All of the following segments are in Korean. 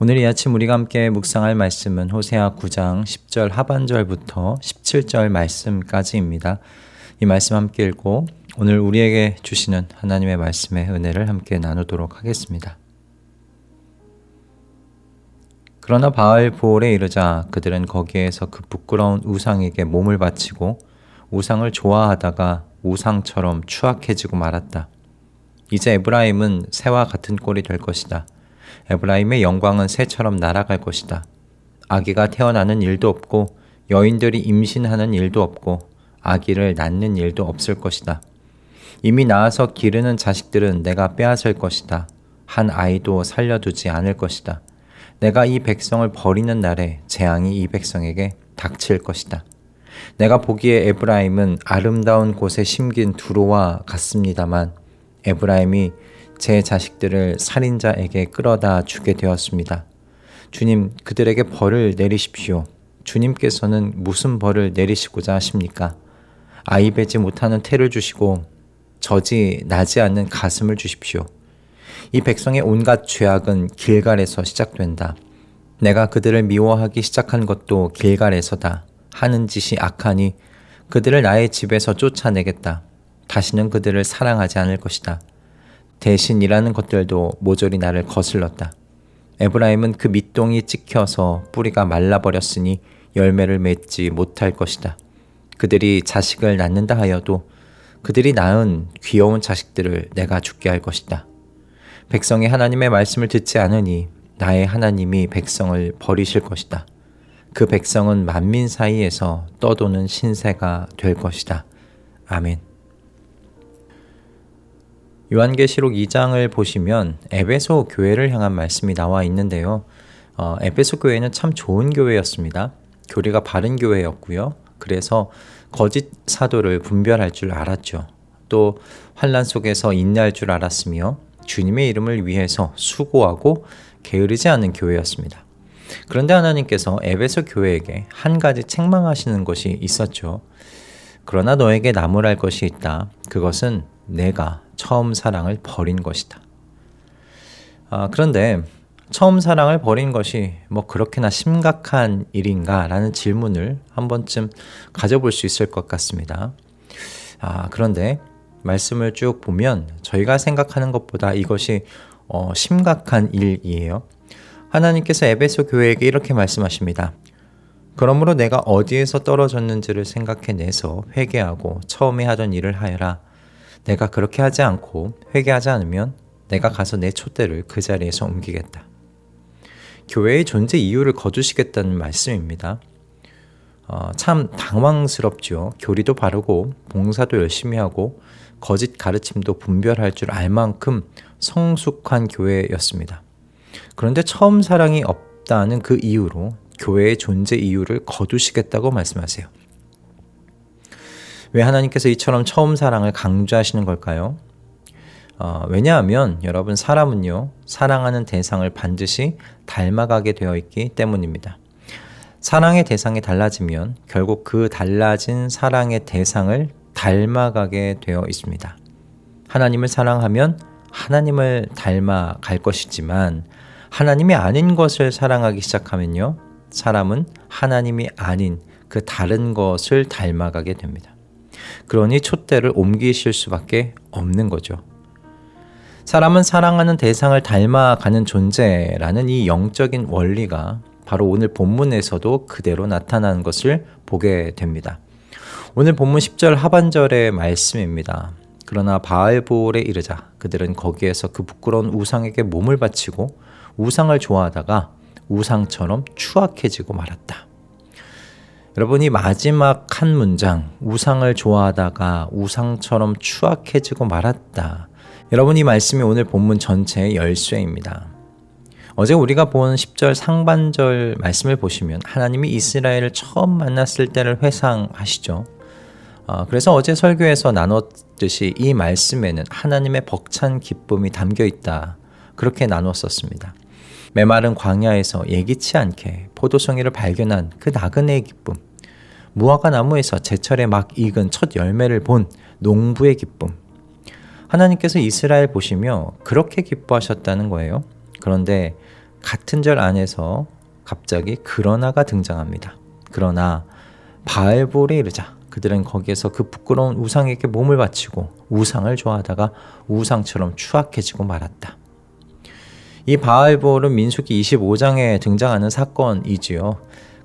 오늘 이 아침 우리가 함께 묵상할 말씀은 호세아 9장 10절 하반절부터 17절 말씀까지입니다. 이 말씀 함께 읽고 오늘 우리에게 주시는 하나님의 말씀의 은혜를 함께 나누도록 하겠습니다. 그러나 바알보올에 이르자 그들은 거기에서 그 부끄러운 우상에게 몸을 바치고 우상을 좋아하다가 우상처럼 추악해지고 말았다. 이제 에브라임은 새와 같은 꼴이 될 것이다. 에브라임의 영광은 새처럼 날아갈 것이다. 아기가 태어나는 일도 없고 여인들이 임신하는 일도 없고 아기를 낳는 일도 없을 것이다. 이미 낳아서 기르는 자식들은 내가 빼앗을 것이다. 한 아이도 살려두지 않을 것이다. 내가 이 백성을 버리는 날에 재앙이 이 백성에게 닥칠 것이다. 내가 보기에 에브라임은 아름다운 곳에 심긴 두로와 같습니다만 에브라임이 제 자식들을 살인자에게 끌어다 주게 되었습니다. 주님, 그들에게 벌을 내리십시오. 주님께서는 무슨 벌을 내리시고자 하십니까? 아이 배지 못하는 태를 주시고 젖이 나지 않는 가슴을 주십시오. 이 백성의 온갖 죄악은 길갈에서 시작된다. 내가 그들을 미워하기 시작한 것도 길갈에서다. 하는 짓이 악하니 그들을 나의 집에서 쫓아내겠다. 다시는 그들을 사랑하지 않을 것이다. 대신 일하는 것들도 모조리 나를 거슬렀다. 에브라임은 그 밑동이 찍혀서 뿌리가 말라버렸으니 열매를 맺지 못할 것이다. 그들이 자식을 낳는다 하여도 그들이 낳은 귀여운 자식들을 내가 죽게 할 것이다. 백성이 하나님의 말씀을 듣지 않으니 나의 하나님이 백성을 버리실 것이다. 그 백성은 만민 사이에서 떠도는 신세가 될 것이다. 아멘. 요한계시록 2장을 보시면 에베소 교회를 향한 말씀이 나와 있는데요. 에베소 교회는 참 좋은 교회였습니다. 교리가 바른 교회였고요. 그래서 거짓 사도를 분별할 줄 알았죠. 또 환난 속에서 인내할 줄 알았으며 주님의 이름을 위해서 수고하고 게으르지 않은 교회였습니다. 그런데 하나님께서 에베소 교회에게 한 가지 책망하시는 것이 있었죠. 그러나 너에게 나무랄 것이 있다. 그것은 내가 처음 사랑을 버린 것이다. 그런데 처음 사랑을 버린 것이 뭐 그렇게나 심각한 일인가 라는 질문을 한 번쯤 가져볼 수 있을 것 같습니다. 그런데 말씀을 쭉 보면 저희가 생각하는 것보다 이것이 심각한 일이에요. 하나님께서 에베소 교회에게 이렇게 말씀하십니다. 그러므로 내가 어디에서 떨어졌는지를 생각해내서 회개하고 처음에 하던 일을 하여라. 내가 그렇게 하지 않고 회개하지 않으면 내가 가서 내 촛대를 그 자리에서 옮기겠다. 교회의 존재 이유를 거두시겠다는 말씀입니다. 참 당황스럽죠. 교리도 바르고 봉사도 열심히 하고 거짓 가르침도 분별할 줄 알 만큼 성숙한 교회였습니다. 그런데 처음 사랑이 없다는 그 이유로 교회의 존재 이유를 거두시겠다고 말씀하세요. 왜 하나님께서 이처럼 처음 사랑을 강조하시는 걸까요? 왜냐하면 여러분 사람은요 사랑하는 대상을 반드시 닮아가게 되어 있기 때문입니다. 사랑의 대상이 달라지면 결국 그 달라진 사랑의 대상을 닮아가게 되어 있습니다. 하나님을 사랑하면 하나님을 닮아갈 것이지만 하나님이 아닌 것을 사랑하기 시작하면요 사람은 하나님이 아닌 그 다른 것을 닮아가게 됩니다. 그러니 촛대를 옮기실 수밖에 없는 거죠. 사람은 사랑하는 대상을 닮아가는 존재라는 이 영적인 원리가 바로 오늘 본문에서도 그대로 나타나는 것을 보게 됩니다. 오늘 본문 10절 하반절의 말씀입니다. 그러나 바알보올에 이르자 그들은 거기에서 그 부끄러운 우상에게 몸을 바치고 우상을 좋아하다가 우상처럼 추악해지고 말았다. 여러분이 마지막 한 문장 우상을 좋아하다가 우상처럼 추악해지고 말았다. 여러분 이 말씀이 오늘 본문 전체의 열쇠입니다. 어제 우리가 본 10절 상반절 말씀을 보시면 하나님이 이스라엘을 처음 만났을 때를 회상하시죠. 그래서 어제 설교에서 나눴듯이 이 말씀에는 하나님의 벅찬 기쁨이 담겨 있다. 그렇게 나눴었습니다. 메마른 광야에서 예기치 않게 포도송이를 발견한 그 나그네의 기쁨, 무화과 나무에서 제철에 막 익은 첫 열매를 본 농부의 기쁨, 하나님께서 이스라엘 보시며 그렇게 기뻐하셨다는 거예요. 그런데 같은 절 안에서 갑자기 그러나가 등장합니다. 그러나 바알볼에 이르자 그들은 거기에서 그 부끄러운 우상에게 몸을 바치고 우상을 좋아하다가 우상처럼 추악해지고 말았다. 이 바알볼은 민수기 25장에 등장하는 사건이지요.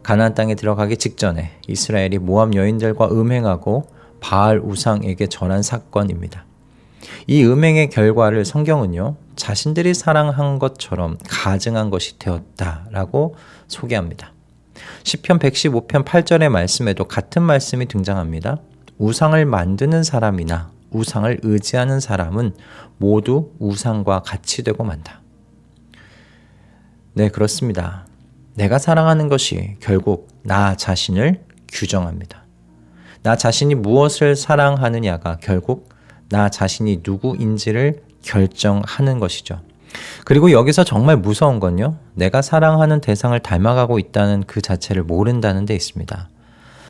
가나안 땅에 들어가기 직전에 이스라엘이 모압 여인들과 음행하고 바알 우상에게 절한 사건입니다. 이 음행의 결과를 성경은요, 자신들이 사랑한 것처럼 가증한 것이 되었다라고 소개합니다. 시편 115편 8절의 말씀에도 같은 말씀이 등장합니다. 우상을 만드는 사람이나 우상을 의지하는 사람은 모두 우상과 같이 되고 만다. 네, 그렇습니다. 내가 사랑하는 것이 결국 나 자신을 규정합니다. 나 자신이 무엇을 사랑하느냐가 결국 나 자신이 누구인지를 결정하는 것이죠. 그리고 여기서 정말 무서운 건요, 내가 사랑하는 대상을 닮아가고 있다는 그 자체를 모른다는 데 있습니다.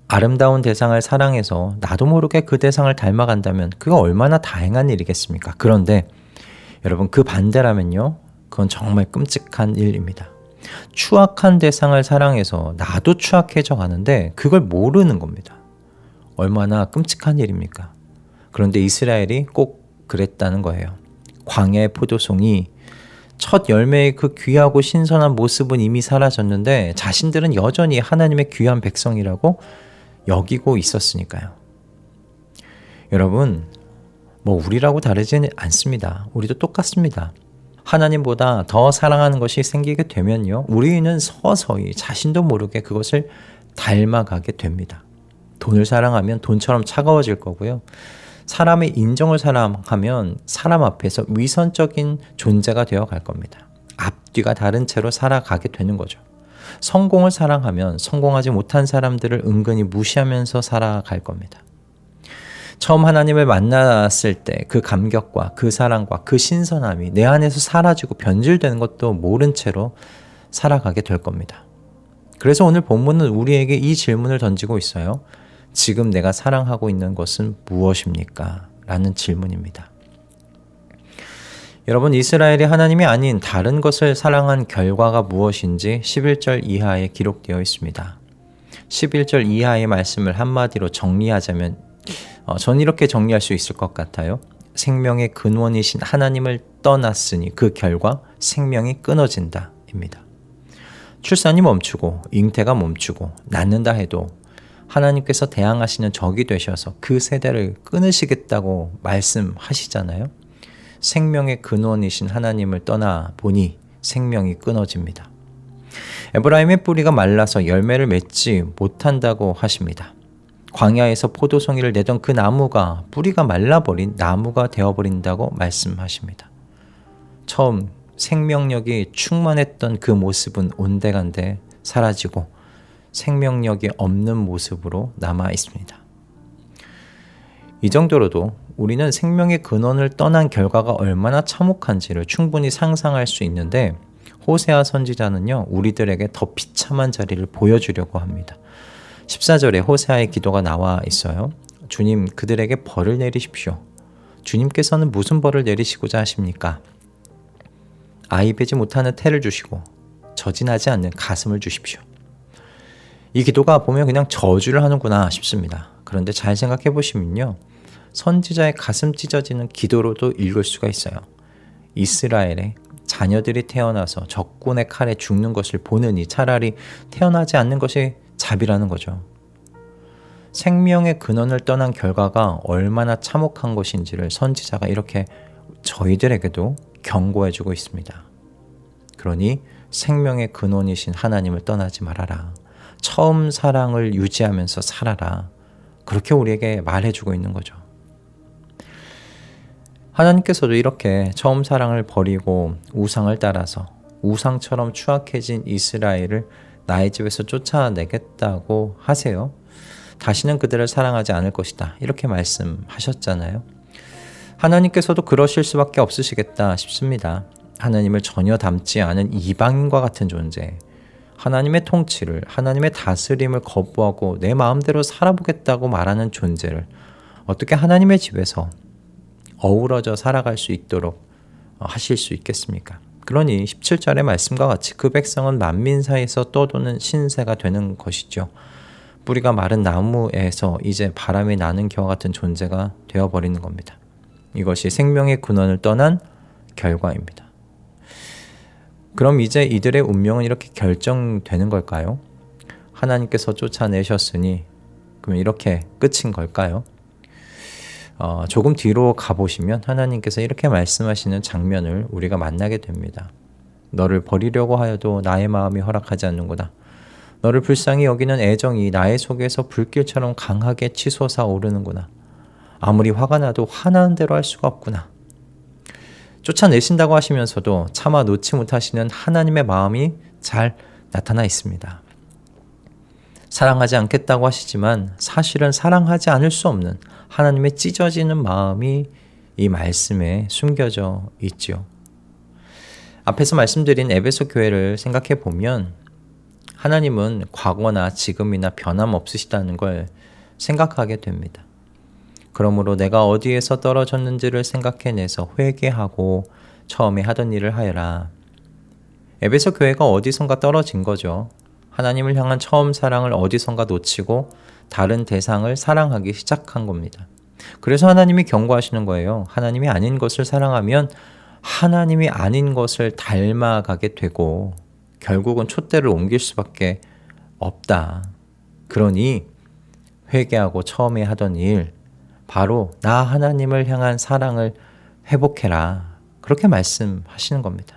아름다운 대상을 사랑해서 나도 모르게 그 대상을 닮아간다면 그거 얼마나 다행한 일이겠습니까? 그런데 여러분, 그 반대라면요, 그건 정말 끔찍한 일입니다. 추악한 대상을 사랑해서 나도 추악해져 가는데 그걸 모르는 겁니다. 얼마나 끔찍한 일입니까? 그런데 이스라엘이 꼭 그랬다는 거예요. 광야의 포도송이 첫 열매의 그 귀하고 신선한 모습은 이미 사라졌는데 자신들은 여전히 하나님의 귀한 백성이라고 여기고 있었으니까요. 여러분, 우리라고 다르지는 않습니다. 우리도 똑같습니다. 하나님보다 더 사랑하는 것이 생기게 되면요, 우리는 서서히 자신도 모르게 그것을 닮아가게 됩니다. 돈을 사랑하면 돈처럼 차가워질 거고요. 사람의 인정을 사랑하면 사람 앞에서 위선적인 존재가 되어 갈 겁니다. 앞뒤가 다른 채로 살아가게 되는 거죠. 성공을 사랑하면 성공하지 못한 사람들을 은근히 무시하면서 살아갈 겁니다. 처음 하나님을 만났을 때 그 감격과 그 사랑과 그 신선함이 내 안에서 사라지고 변질되는 것도 모른 채로 살아가게 될 겁니다. 그래서 오늘 본문은 우리에게 이 질문을 던지고 있어요. 지금 내가 사랑하고 있는 것은 무엇입니까? 라는 질문입니다. 여러분, 이스라엘이 하나님이 아닌 다른 것을 사랑한 결과가 무엇인지 11절 이하에 기록되어 있습니다. 11절 이하의 말씀을 한마디로 정리하자면 저는 이렇게 정리할 수 있을 것 같아요. 생명의 근원이신 하나님을 떠났으니 그 결과 생명이 끊어진다 입니다. 출산이 멈추고 잉태가 멈추고 낳는다 해도 하나님께서 대항하시는 적이 되셔서 그 세대를 끊으시겠다고 말씀하시잖아요. 생명의 근원이신 하나님을 떠나 보니 생명이 끊어집니다. 에브라임의 뿌리가 말라서 열매를 맺지 못한다고 하십니다. 광야에서 포도송이를 내던 그 나무가 뿌리가 말라버린 나무가 되어버린다고 말씀하십니다. 처음 생명력이 충만했던 그 모습은 온데간데 사라지고 생명력이 없는 모습으로 남아 있습니다. 이 정도로도 우리는 생명의 근원을 떠난 결과가 얼마나 참혹한지를 충분히 상상할 수 있는데 호세아 선지자는요, 우리들에게 더 비참한 자리를 보여주려고 합니다. 14절에 호세아의 기도가 나와 있어요. 주님, 그들에게 벌을 내리십시오. 주님께서는 무슨 벌을 내리시고자 하십니까? 아이 베지 못하는 태를 주시고 저진하지 않는 가슴을 주십시오. 이 기도가 보면 그냥 저주를 하는구나 싶습니다. 그런데 잘 생각해 보시면요, 선지자의 가슴 찢어지는 기도로도 읽을 수가 있어요. 이스라엘의 자녀들이 태어나서 적군의 칼에 죽는 것을 보느니 차라리 태어나지 않는 것이 자비라는 거죠. 생명의 근원을 떠난 결과가 얼마나 참혹한 것인지를 선지자가 이렇게 저희들에게도 경고해주고 있습니다. 그러니 생명의 근원이신 하나님을 떠나지 말아라. 처음 사랑을 유지하면서 살아라. 그렇게 우리에게 말해주고 있는 거죠. 하나님께서도 이렇게 처음 사랑을 버리고 우상을 따라서 우상처럼 추악해진 이스라엘을 나의 집에서 쫓아내겠다고 하세요. 다시는 그들을 사랑하지 않을 것이다. 이렇게 말씀하셨잖아요. 하나님께서도 그러실 수밖에 없으시겠다 싶습니다. 하나님을 전혀 닮지 않은 이방인과 같은 존재, 하나님의 통치를, 하나님의 다스림을 거부하고 내 마음대로 살아보겠다고 말하는 존재를 어떻게 하나님의 집에서 어우러져 살아갈 수 있도록 하실 수 있겠습니까? 그러니 17절의 말씀과 같이 그 백성은 만민 사이에서 떠도는 신세가 되는 것이죠. 뿌리가 마른 나무에서 이제 바람이 나는 겨와 같은 존재가 되어버리는 겁니다. 이것이 생명의 근원을 떠난 결과입니다. 그럼 이제 이들의 운명은 이렇게 결정되는 걸까요? 하나님께서 쫓아내셨으니 그럼 이렇게 끝인 걸까요? 조금 뒤로 가보시면 하나님께서 이렇게 말씀하시는 장면을 우리가 만나게 됩니다. 너를 버리려고 하여도 나의 마음이 허락하지 않는구나. 너를 불쌍히 여기는 애정이 나의 속에서 불길처럼 강하게 치솟아 오르는구나. 아무리 화가 나도 화나는 대로 할 수가 없구나. 쫓아내신다고 하시면서도 차마 놓지 못하시는 하나님의 마음이 잘 나타나 있습니다. 사랑하지 않겠다고 하시지만 사실은 사랑하지 않을 수 없는 하나님의 찢어지는 마음이 이 말씀에 숨겨져 있지요. 앞에서 말씀드린 에베소 교회를 생각해 보면 하나님은 과거나 지금이나 변함없으시다는 걸 생각하게 됩니다. 그러므로 내가 어디에서 떨어졌는지를 생각해내서 회개하고 처음에 하던 일을 하여라. 에베소 교회가 어디선가 떨어진 거죠. 하나님을 향한 처음 사랑을 어디선가 놓치고 다른 대상을 사랑하기 시작한 겁니다. 그래서 하나님이 경고하시는 거예요. 하나님이 아닌 것을 사랑하면 하나님이 아닌 것을 닮아가게 되고 결국은 촛대를 옮길 수밖에 없다. 그러니 회개하고 처음에 하던 일, 바로 나 하나님을 향한 사랑을 회복해라. 그렇게 말씀하시는 겁니다.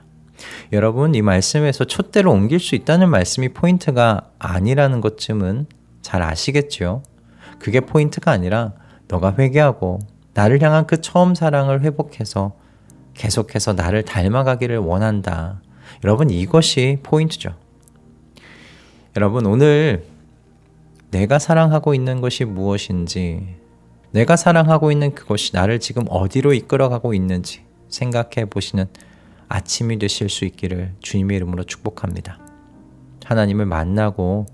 여러분, 이 말씀에서 촛대를 옮길 수 있다는 말씀이 포인트가 아니라는 것쯤은 잘 아시겠죠? 그게 포인트가 아니라 너가 회개하고 나를 향한 그 처음 사랑을 회복해서 계속해서 나를 닮아가기를 원한다. 여러분, 이것이 포인트죠. 여러분, 오늘 내가 사랑하고 있는 것이 무엇인지, 내가 사랑하고 있는 그것이 나를 지금 어디로 이끌어가고 있는지 생각해 보시는 아침이 되실 수 있기를 주님의 이름으로 축복합니다. 하나님을 만나고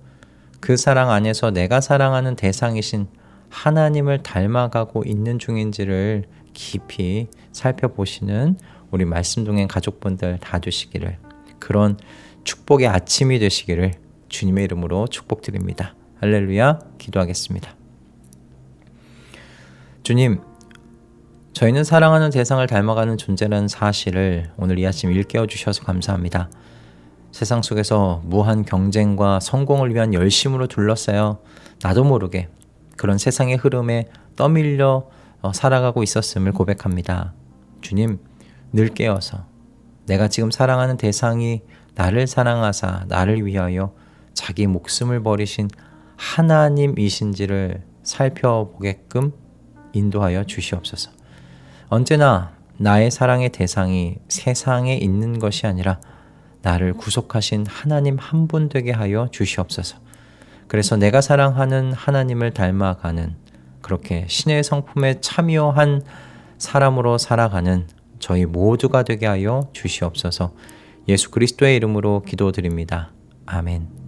그 사랑 안에서 내가 사랑하는 대상이신 하나님을 닮아가고 있는 중인지를 깊이 살펴보시는 우리 말씀동행 가족분들 다 되시기를, 그런 축복의 아침이 되시기를 주님의 이름으로 축복드립니다. 할렐루야. 기도하겠습니다. 주님, 저희는 사랑하는 대상을 닮아가는 존재라는 사실을 오늘 이 아침 일깨워 주셔서 감사합니다. 세상 속에서 무한 경쟁과 성공을 위한 열심으로 둘러싸여 나도 모르게 그런 세상의 흐름에 떠밀려 살아가고 있었음을 고백합니다. 주님, 늘 깨어서 내가 지금 사랑하는 대상이 나를 사랑하사 나를 위하여 자기 목숨을 버리신 하나님이신지를 살펴보게끔 인도하여 주시옵소서. 언제나 나의 사랑의 대상이 세상에 있는 것이 아니라 나를 구속하신 하나님 한 분 되게 하여 주시옵소서. 그래서 내가 사랑하는 하나님을 닮아가는, 그렇게 신의 성품에 참여한 사람으로 살아가는 저희 모두가 되게 하여 주시옵소서. 예수 그리스도의 이름으로 기도드립니다. 아멘.